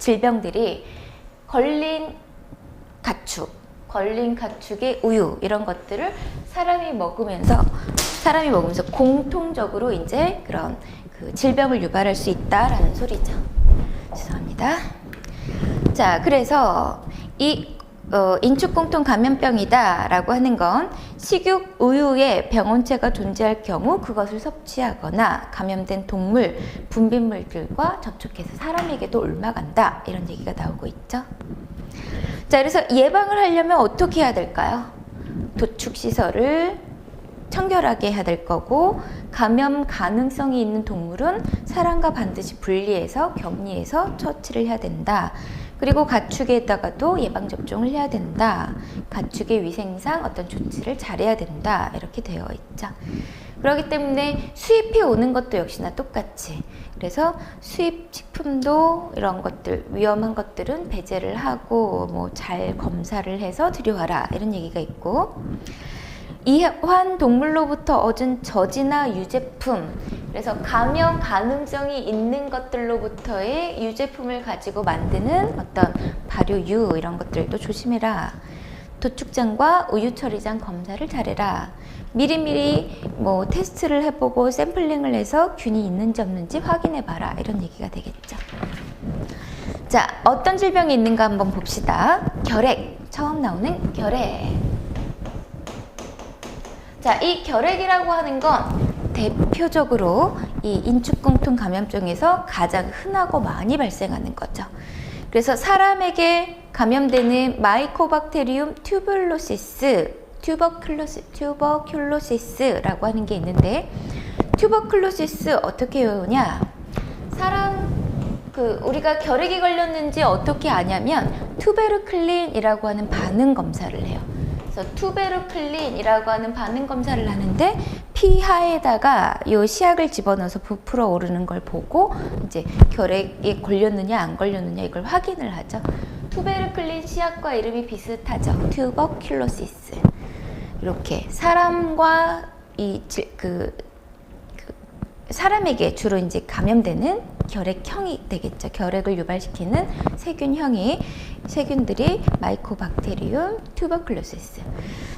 질병들이 걸린 가축의 우유 이런 것들을 사람이 먹으면서 공통적으로 이제 그런 그 질병을 유발할 수 있다라는 소리죠. 죄송합니다. 자, 그래서 이 인축공통 감염병이다라고 하는 건 식육 우유에 병원체가 존재할 경우 그것을 섭취하거나 감염된 동물, 분비물들과 접촉해서 사람에게도 옮아간다 이런 얘기가 나오고 있죠. 자, 그래서 예방을 하려면 어떻게 해야 될까요? 도축시설을 청결하게 해야 될 거고, 감염 가능성이 있는 동물은 사람과 반드시 분리해서 격리해서 처치를 해야 된다. 그리고 가축에다가도 예방접종을 해야 된다. 가축의 위생상 어떤 조치를 잘해야 된다. 이렇게 되어 있죠. 그렇기 때문에 수입해 오는 것도 역시나 똑같이, 그래서 수입 식품도 이런 것들, 위험한 것들은 배제를 하고 뭐 잘 검사를 해서 들여와라 이런 얘기가 있고, 이환 동물로부터 얻은 젖이나 유제품, 그래서 감염 가능성이 있는 것들로부터의 유제품을 가지고 만드는 어떤 발효유 이런 것들도 조심해라. 도축장과 우유 처리장 검사를 잘해라. 미리미리 뭐 테스트를 해보고 샘플링을 해서 균이 있는지 없는지 확인해봐라 이런 얘기가 되겠죠. 자, 어떤 질병이 있는가 한번 봅시다. 결핵, 처음 나오는 결핵. 자, 이 결핵이라고 하는 건 대표적으로 이 인축공통 감염증에서 가장 흔하고 많이 발생하는 거죠. 그래서 사람에게 감염되는 마이코박테리움 튜버큘로시스라고 하는 게 있는데, 튜버큘로시스 어떻게 외우냐? 우리가 결핵이 걸렸는지 어떻게 아냐면 투베르클린이라고 하는 반응 검사를 해요. 그래서 투베르클린이라고 하는 반응 검사를 하는데 피하에다가 요 시약을 집어넣어서 부풀어 오르는 걸 보고 이제 결핵에 걸렸느냐 안 걸렸느냐 이걸 확인을 하죠. 투베르클린 시약과 이름이 비슷하죠. 튜버큘로시스. 이렇게 사람과 사람에게 주로 이제 감염되는 결핵형이 되겠죠. 결핵을 유발시키는 세균들이 마이코박테리움 튜버큘로시스.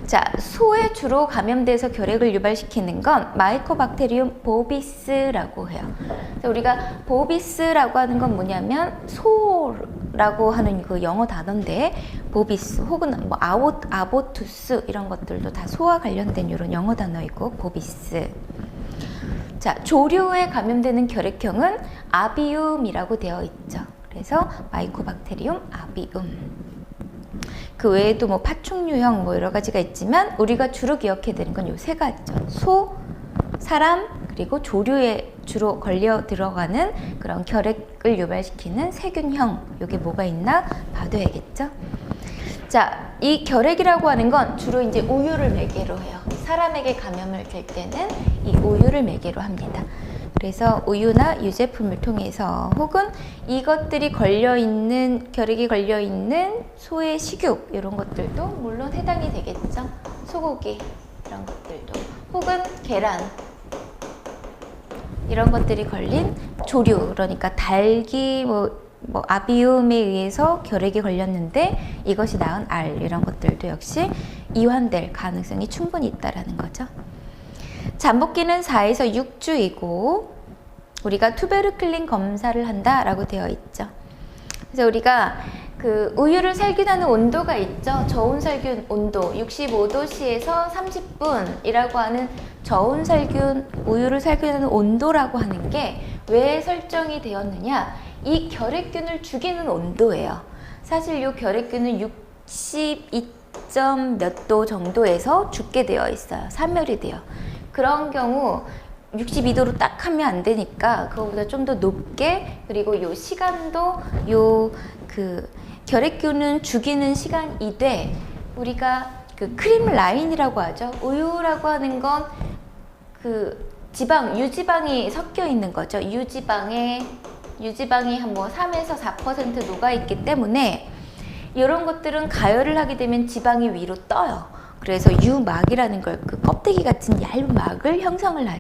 자, 소에 주로 감염돼서 결핵을 유발시키는 건 마이코박테리움 보비스라고 해요. 그래서 우리가 보비스라고 하는 건 뭐냐면 소라고 하는 그 영어 단어인데, 보비스 혹은 뭐 아보투스 이런 것들도 다 소와 관련된 이런 영어 단어이고, 보비스. 자, 조류에 감염되는 결핵형은 아비움이라고 되어 있죠. 그래서 마이코박테리움 아비움. 그 외에도 뭐 파충류형 뭐 여러 가지가 있지만 우리가 주로 기억해야 되는 건 요 세 가지죠. 소, 사람, 그리고 조류에 주로 걸려 들어가는 그런 결핵을 유발시키는 세균형. 요게 뭐가 있나 봐둬야겠죠. 자, 이 결핵이라고 하는 건 주로 이제 우유를 매개로 해요. 사람에게 감염을 될 때는 이 우유를 매개로 합니다. 그래서 우유나 유제품을 통해서, 혹은 이것들이 결핵이 걸려있는 소의 식육 이런 것들도 물론 해당이 되겠죠. 소고기 이런 것들도, 혹은 계란 이런 것들이 걸린 조류, 그러니까 닭이 아비움에 의해서 결핵이 걸렸는데 이것이 낳은 알 이런 것들도 역시 이환될 가능성이 충분히 있다라는 거죠. 잠복기는 4에서 6주이고 우리가 투베르클린 검사를 한다라고 되어 있죠. 그래서 우리가 그 우유를 살균하는 온도가 있죠. 저온 살균 온도 65도씨에서 30분이라고 하는 저온 살균, 우유를 살균하는 온도라고 하는 게 왜 설정이 되었느냐? 이 결핵균을 죽이는 온도예요. 사실 이 결핵균은 62점 몇 도 정도에서 죽게 되어 있어요. 사멸이 돼요. 그런 경우 62도로 딱 하면 안 되니까 그거보다 좀 더 높게, 그리고 요 시간도 결핵균은 죽이는 시간이되, 우리가 그 크림 라인이라고 하죠. 우유라고 하는 건 유지방이 섞여 있는 거죠. 유지방이 한 3에서 4% 녹아 있기 때문에 이런 것들은 가열을 하게 되면 지방이 위로 떠요. 그래서 유막이라는 걸, 그 껍데기 같은 얇은 막을 형성을 하죠.